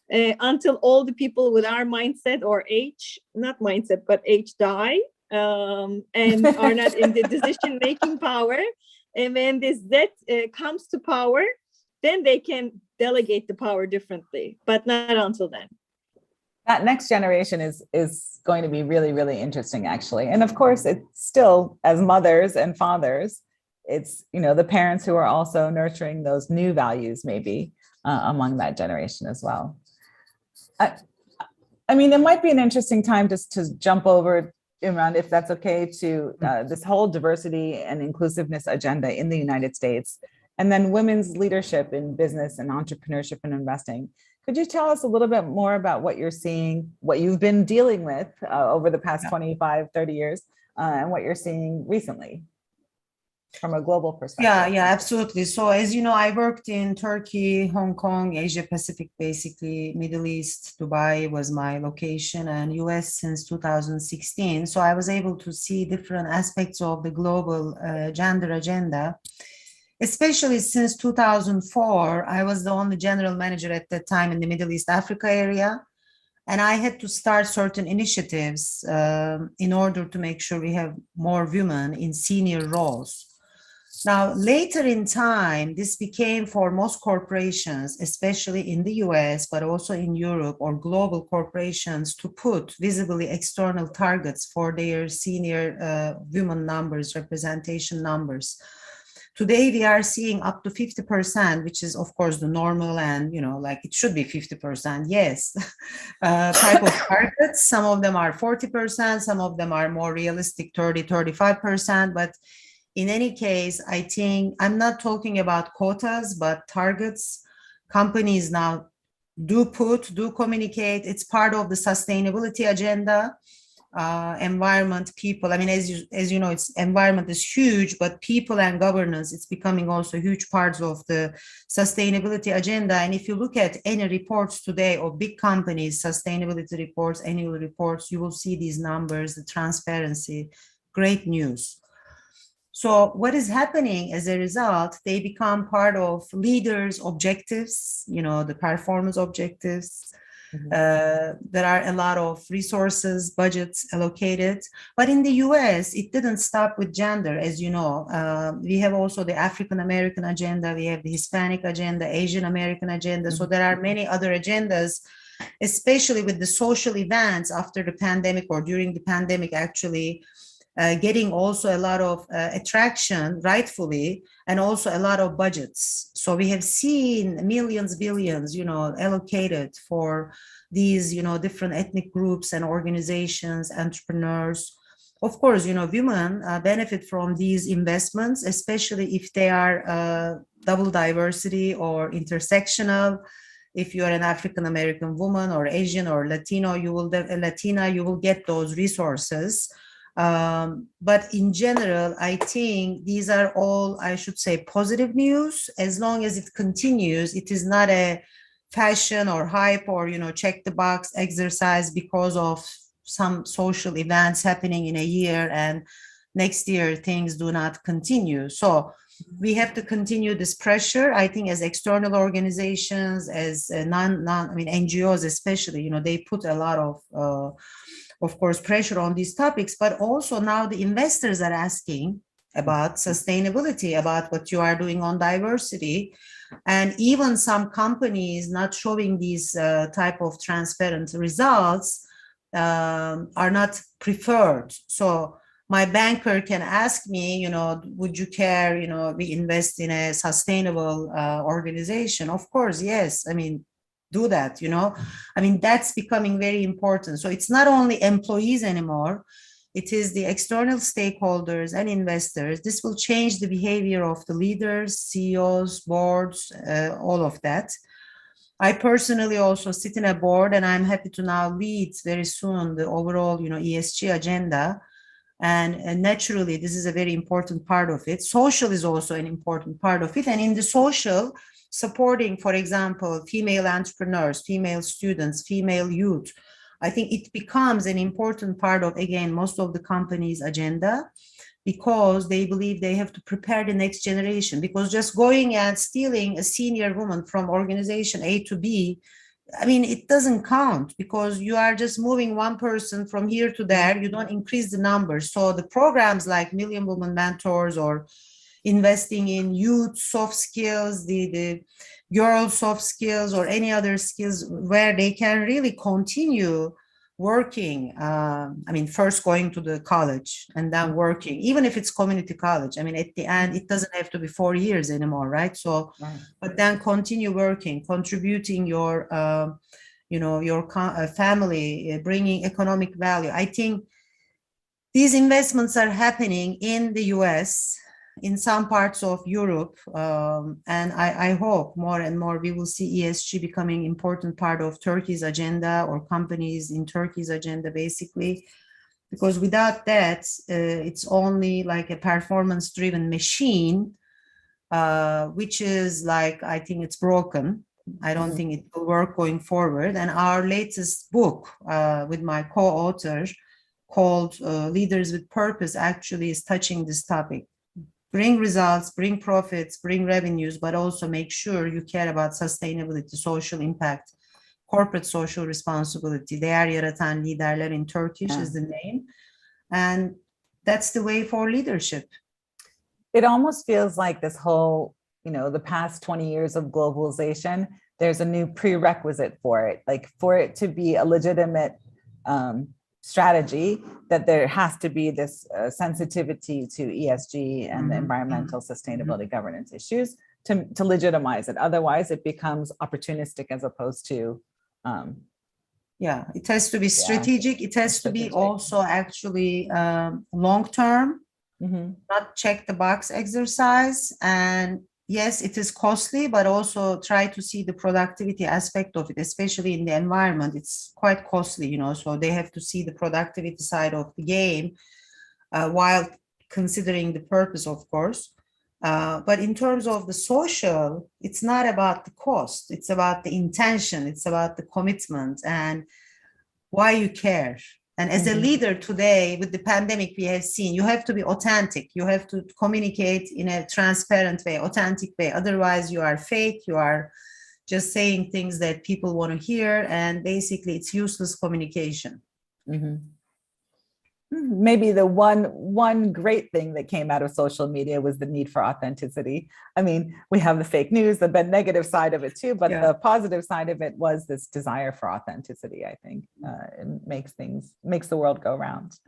until all the people with our mindset or age, not mindset, but age die and are not in the decision-making power. And when this Z comes to power, then they can delegate the power differently, but not until then. That next generation is going to be really, really interesting, actually. And of course, it's still, as mothers and fathers, it's, the parents who are also nurturing those new values, maybe among that generation as well. I mean, it might be an interesting time just to jump over, Umran, if that's okay, to this whole diversity and inclusiveness agenda in the United States, and then women's leadership in business and entrepreneurship and investing. Could you tell us a little bit more about what you're seeing, what you've been dealing with over the past 25, 30 years, and what you're seeing recently? from a global perspective? Yeah, absolutely. So as you know, I worked in Turkey, Hong Kong, Asia Pacific, basically Middle East, Dubai was my location, and US since 2016. So I was able to see different aspects of the global gender agenda. Especially since 2004, I was the only general manager at that time in the Middle East Africa area. And I had to start certain initiatives in order to make sure we have more women in senior roles. Now, later in time, this became for most corporations, especially in the US, but also in Europe or global corporations, to put visibly external targets for their senior women numbers, representation numbers. Today, we are seeing up to 50%, which is, of course, the normal and, like it should be 50%, yes, type of targets. Some of them are 40%, some of them are more realistic, 30, 35%. But in any case, I think I'm not talking about quotas, but targets. Companies now do communicate. It's part of the sustainability agenda. Environment, people. I mean, as you know, environment is huge, but people and governance, it's becoming also huge parts of the sustainability agenda. And if you look at any reports today of big companies, sustainability reports, annual reports, you will see these numbers, the transparency, great news. So what is happening as a result, they become part of leaders' objectives, the performance objectives. There are a lot of resources, budgets allocated. But in the US, it didn't stop with gender, as you know. We have also the African American agenda, we have the Hispanic agenda, Asian American agenda. So there are many other agendas, especially with the social events after the pandemic or during the pandemic, actually. Getting also a lot of attraction, rightfully, and also a lot of budgets. So we have seen millions, billions, allocated for these, different ethnic groups and organizations, entrepreneurs. Of course, women benefit from these investments, especially if they are double diversity or intersectional. If you are an African American woman or Asian or Latino, you will get those resources. But in general, I think these are all, I should say, positive news. As long as it continues, it is not a fashion or hype or, check the box exercise because of some social events happening in a year and next year things do not continue. So we have to continue this pressure, I think, as external organizations, as NGOs especially, they put a lot of course, pressure on these topics, but also now the investors are asking about sustainability, about what you are doing on diversity. And even some companies not showing these type of transparent results are not preferred. So my banker can ask me, would you care, we invest in a sustainable organization? Of course, yes. I mean, do that, that's becoming very important. So it's not only employees anymore, it is the external stakeholders and investors. This will change the behavior of the leaders, CEOs, boards, all of that. I personally also sit in a board, and I'm happy to now lead very soon the overall, ESG agenda. And naturally, this is a very important part of it. Social is also an important part of it. And in the social, supporting, for example, female entrepreneurs, female students, female youth, I think it becomes an important part of, again, most of the companies' agenda, because they believe they have to prepare the next generation. Because just going and stealing a senior woman from organization A to B, it doesn't count, because you are just moving one person from here to there. You don't increase the numbers. So the programs like Million Women Mentors or investing in youth soft skills, the girl soft skills, or any other skills where they can really continue working. First going to the college and then working, even if it's community college. At the end, it doesn't have to be 4 years anymore, right? So, but then continue working, contributing your, your family, bringing economic value. I think these investments are happening in the US, in some parts of Europe, and I hope more and more we will see ESG becoming an important part of Turkey's agenda, or companies in Turkey's agenda, basically. because without that, it's only like a performance-driven machine, which is like, I think it's broken. I don't think it will work going forward. And our latest book with my co-author called Leaders with Purpose actually is touching this topic. Bring results, bring profits, bring revenues, but also make sure you care about sustainability, social impact, corporate social responsibility. Değer yaratan liderler in Turkish is the name. And that's the way for leadership. It almost feels like this whole, the past 20 years of globalization, there's a new prerequisite for it. Like for it to be a legitimate strategy, that there has to be this sensitivity to ESG and the environmental sustainability governance issues to legitimize it. Otherwise, it becomes opportunistic as opposed to it has to be strategic. It has to be also actually long-term, not check the box exercise. And yes, it is costly, but also try to see the productivity aspect of it, especially in the environment. It's quite costly, so they have to see the productivity side of the game while considering the purpose, of course. But in terms of the social, it's not about the cost. It's about the intention. It's about the commitment and why you care. And as a leader today, with the pandemic, we have seen you have to be authentic. You have to communicate in a transparent way, authentic way. Otherwise, you are fake. You are just saying things that people want to hear. And basically, it's useless communication. Maybe the one great thing that came out of social media was the need for authenticity. I mean, we have the fake news, the negative side of it too, but the positive side of it was this desire for authenticity. I think it makes the world go round.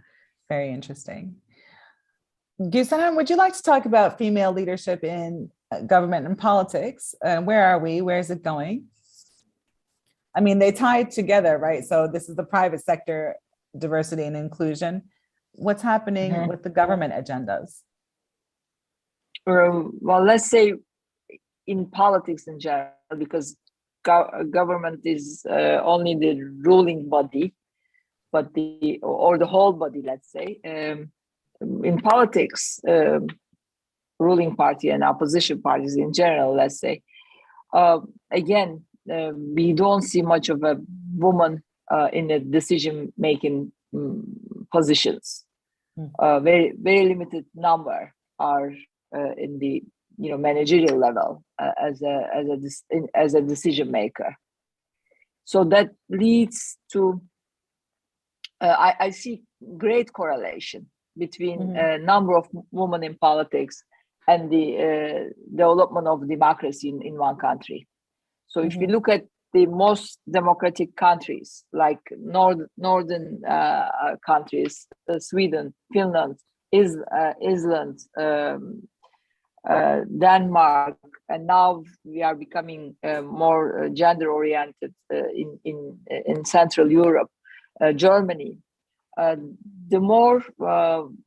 Very interesting. Gülseren, would you like to talk about female leadership in government and politics? Where are we? Where is it going? I mean, they tied together, right? So this is the private sector diversity and inclusion. What's happening with the government agendas? Well, let's say in politics in general, because government is only the ruling body, but the whole body, let's say. In politics, ruling party and opposition parties in general, let's say, again, we don't see much of a woman in the decision-making positions. Very, very limited number are in the managerial level as a decision maker. So that leads to I see great correlation between number of women in politics and the development of democracy in one country. So if you look at the most democratic countries like northern countries, Sweden, Finland, Iceland, Denmark, and now we are becoming more gender oriented in Central Europe, Germany. The more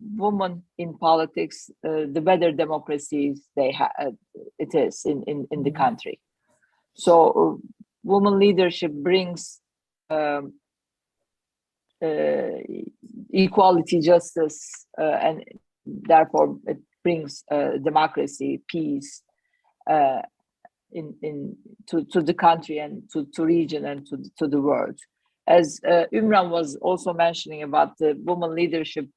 women in politics, the better democracies it is in the country. So women leadership brings equality, justice, and therefore it brings democracy, peace to the country and to region and to the world. As Umran was also mentioning about the women leadership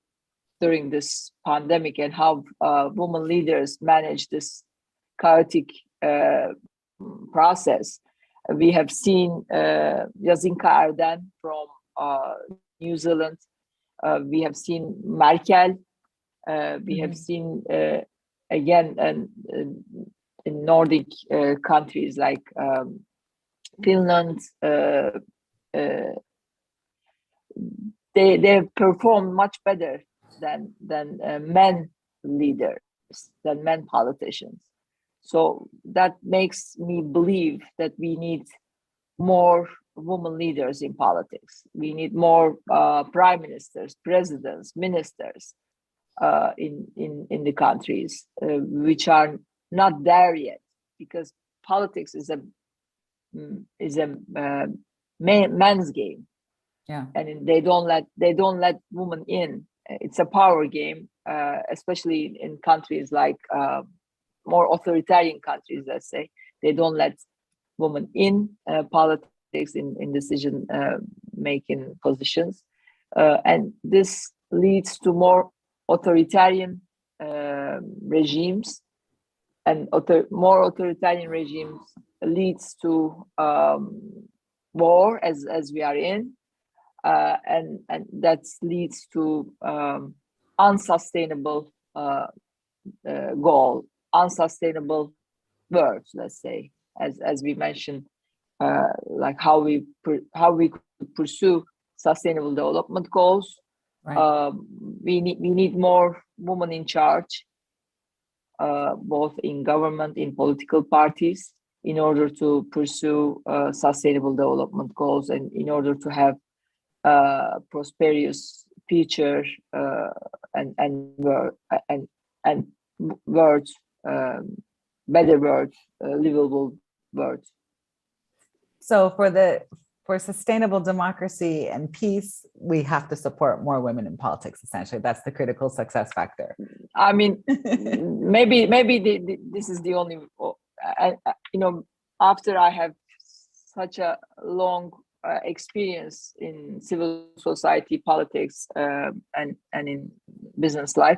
during this pandemic and how women leaders manage this chaotic process. We have seen Jacinta Ardern from New Zealand. We have seen Merkel. We have seen again in Nordic countries like Finland. They perform much better than men leaders, than men politicians. So that makes me believe that we need more women leaders in politics. We need more prime ministers, presidents, ministers in the countries which are not there yet, because politics is a man's game. Yeah. and they don't let women in. It's a power game, especially in countries like more authoritarian countries. Let's say they don't let women in politics, in decision making positions, and this leads to more authoritarian regimes, and more authoritarian regimes leads to war, as we are in, and that leads to unsustainable goal, unsustainable words, let's say, as we mentioned, like how we could pursue sustainable development goals. Right. We need more women in charge, both in government, in political parties, in order to pursue sustainable development goals, and in order to have prosperous future, and words, better words, livable words. So for sustainable democracy and peace, we have to support more women in politics. Essentially, that's the critical success factor. I mean, maybe this is the only. After I have such a long experience in civil society, politics, and in business life,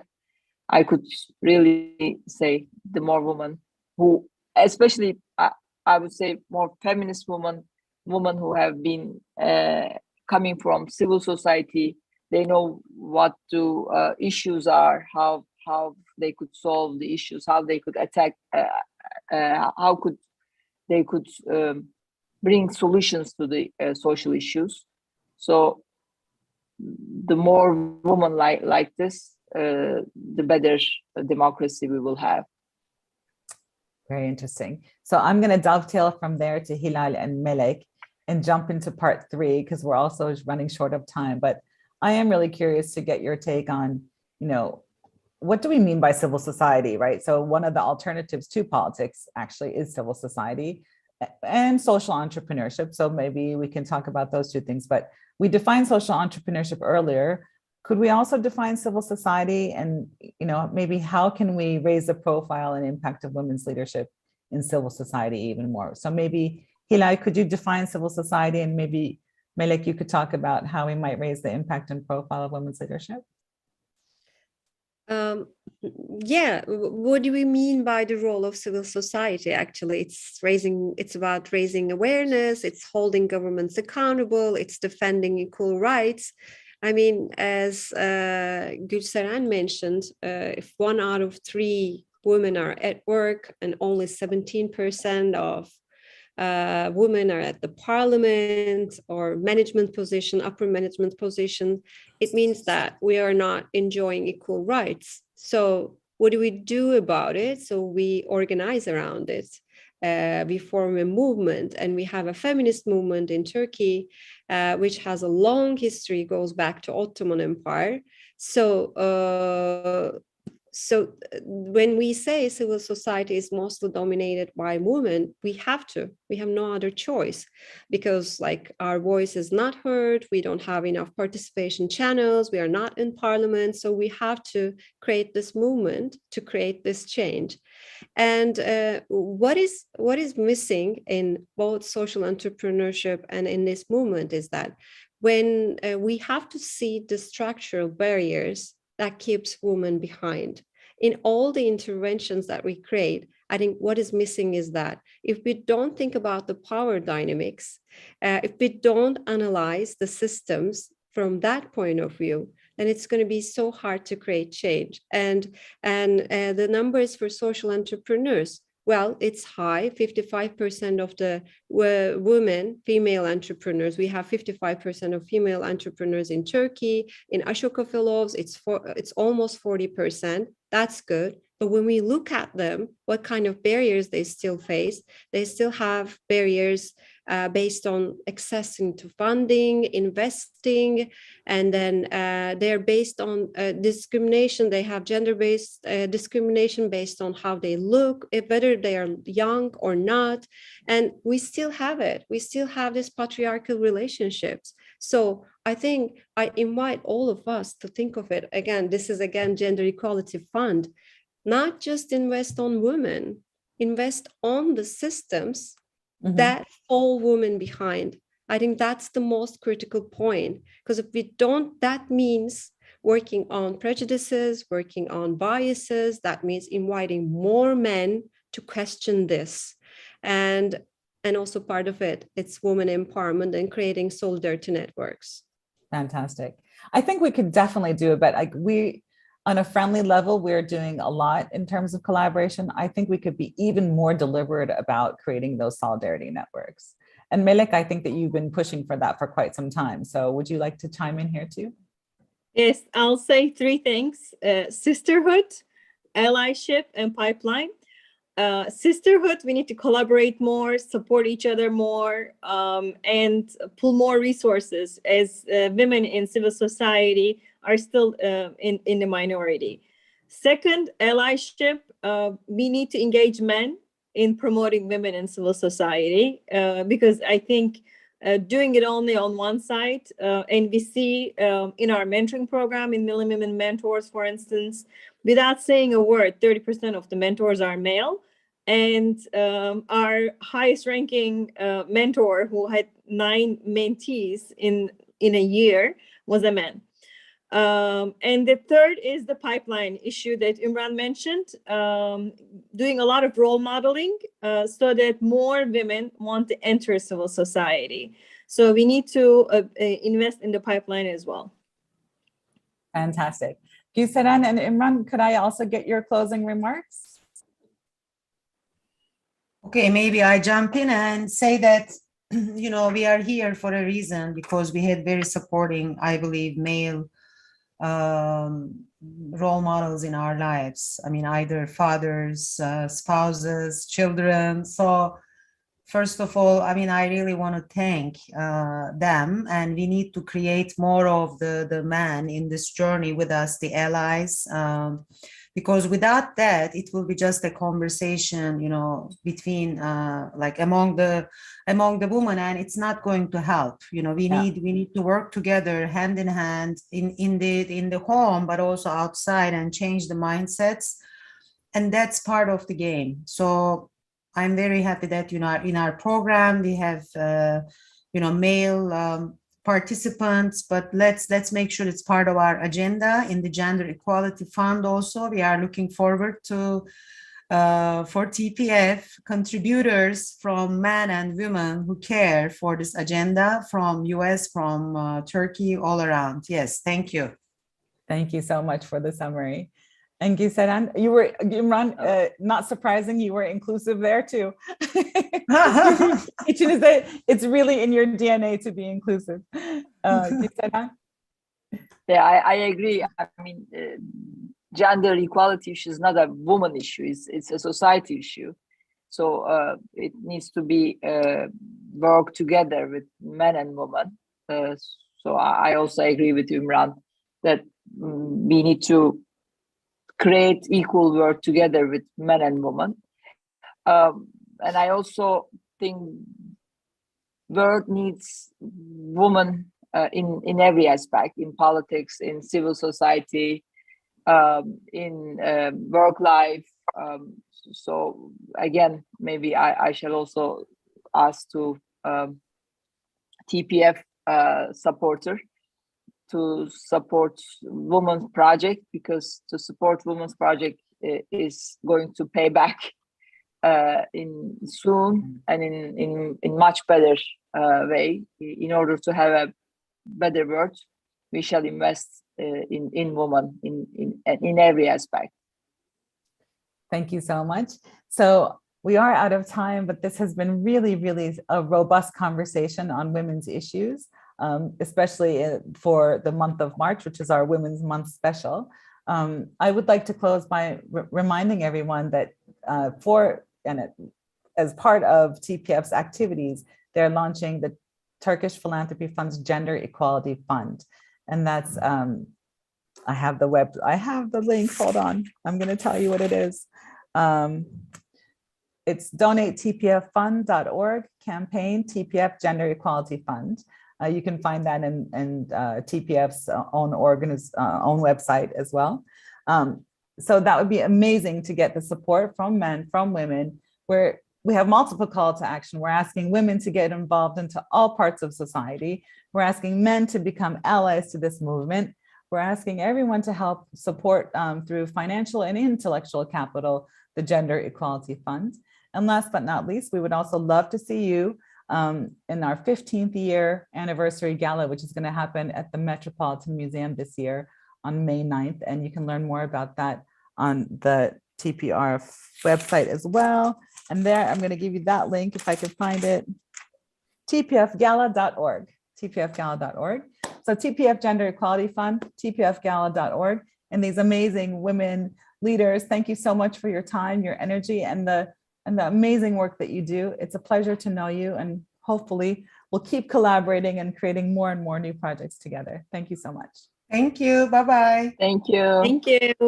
I could really say the more women who, especially I would say more feminist women who have been coming from civil society, they know what the issues are, how they could solve the issues, how they could attack, how they could bring solutions to the social issues. So the more women like this, the better democracy we will have. Very interesting. So I'm going to dovetail from there to Hilal and Melek and jump into part 3, because we're also running short of time. But I am really curious to get your take on, what do we mean by civil society, right? So one of the alternatives to politics actually is civil society and social entrepreneurship. So maybe we can talk about those two things, but we defined social entrepreneurship earlier. Could we also define civil society, and maybe how can we raise the profile and impact of women's leadership in civil society even more? So maybe Hilal, could you define civil society, and maybe Melek, you could talk about how we might raise the impact and profile of women's leadership? Yeah, what do we mean by the role of civil society? Actually, it's about raising awareness, it's holding governments accountable, it's defending equal rights. I mean, as Gülseren mentioned, if 1 out of 3 women are at work and only 17% of women are at the parliament or management position, upper management position, it means that we are not enjoying equal rights. So what do we do about it? So we organize around it. We form a movement, and we have a feminist movement in Turkey, which has a long history, goes back to Ottoman Empire. So when we say civil society is mostly dominated by women, we have no other choice, because our voice is not heard, we don't have enough participation channels, we are not in parliament, so we have to create this movement to create this change. And what is missing in both social entrepreneurship and in this movement is that when we have to see the structural barriers that keeps women behind. In all the interventions that we create, I think what is missing is that if we don't think about the power dynamics, if we don't analyze the systems from that point of view, then it's going to be so hard to create change. And the numbers for social entrepreneurs, well, it's high. 55% of the women, female entrepreneurs, we have 55% of female entrepreneurs in Turkey. In Ashoka Fellows, it's almost 40%. That's good. But when we look at them, what kind of barriers they still face, they still have barriers based on accessing to funding, investing, and then they're based on discrimination. They have gender-based discrimination based on how they look, whether they are young or not. And we still have it. We still have these patriarchal relationships. So I think I invite all of us to think of it again. This is again Gender Equality Fund. Not just invest on women, invest on the systems that fall women behind. I think that's the most critical point, because if we don't, that means working on prejudices, working on biases. That means inviting more men to question this. And also part of it, it's women empowerment and creating solidarity networks. Fantastic. I think we could definitely do it, but like on a friendly level, we're doing a lot in terms of collaboration. I think we could be even more deliberate about creating those solidarity networks. And Melek, I think that you've been pushing for that for quite some time. So would you like to chime in here too? Yes, I'll say three things: sisterhood, allyship, and pipeline. Sisterhood, we need to collaborate more, support each other more, and pull more resources, as women in civil society are still in the minority. Second, allyship, we need to engage men in promoting women in civil society, because I think doing it only on one side, and we see in our mentoring program in Million Women Mentors, for instance, without saying a word, 30% of the mentors are male. And our highest ranking mentor, who had 9 mentees in a year, was a man. And the third is the pipeline issue that Umran mentioned, doing a lot of role modeling so that more women want to enter civil society. So we need to invest in the pipeline as well. Fantastic. Gülseren and Imran, could I also get your closing remarks? Okay, maybe I jump in and say that, you know, we are here for a reason, because we had very supporting, I believe, male role models in our lives. I mean, either fathers, spouses, children. So first of all, I mean, I really want to thank them, and we need to create more of the men in this journey with us, the allies, because without that, it will be just a conversation, you know, between like among the women, and it's not going to help. You know, we need to work together, hand in hand, in the home, but also outside, and change the mindsets, and that's part of the game. So I'm very happy that, you know, in our program we have you know, male participants, but let's make sure it's part of our agenda in the Gender Equality Fund. Also, we are looking forward to for TPF contributors from men and women who care for this agenda, from US, from Turkey, all around. Yes, thank you. Thank you so much for the summary. And Gülseren, you were, Imran, not surprising, you were inclusive there too. It's really in your DNA to be inclusive. Gülseren? Yeah, I agree. I mean, gender equality issue is not a woman issue, it's a society issue. So it needs to be work together with men and women. So I also agree with Umran that we need to create equal work together with men and women. And I also think world needs women in every aspect, in politics, in civil society, in work life. So again, maybe I shall also ask to TPF supporter to support women's project, because to support women's project is going to pay back in soon and in much better way. In order to have a better world, we shall invest in women in every aspect. Thank you so much. So we are out of time, but this has been really, really a robust conversation on women's issues. Especially for the month of March, which is our Women's Month special. I would like to close by reminding everyone that as part of TPF's activities, they're launching the Turkish Philanthropy Fund's Gender Equality Fund. And that's, I have the link, hold on, I'm gonna tell you what it is. It's donatetpffund.org, campaign TPF Gender Equality Fund. You can find that in TPF's own own website as well. So that would be amazing to get the support from men, from women, where we have multiple call to action. We're asking women to get involved into all parts of society. We're asking men to become allies to this movement. We're asking everyone to help support through financial and intellectual capital, the Gender Equality Fund. And last but not least, we would also love to see you in our 15th year anniversary gala, which is going to happen at the Metropolitan Museum this year on May 9th. And you can learn more about that on the TPR website as well. And there, I'm going to give you that link if I can find it, tpfgala.org, tpfgala.org. So TPF Gender Equality Fund, tpfgala.org. And these amazing women leaders, thank you so much for your time, your energy, and the amazing work that you do. It's a pleasure to know you, and hopefully we'll keep collaborating and creating more and more new projects together. Thank you so much. Thank you. Bye-bye. Thank you. Thank you.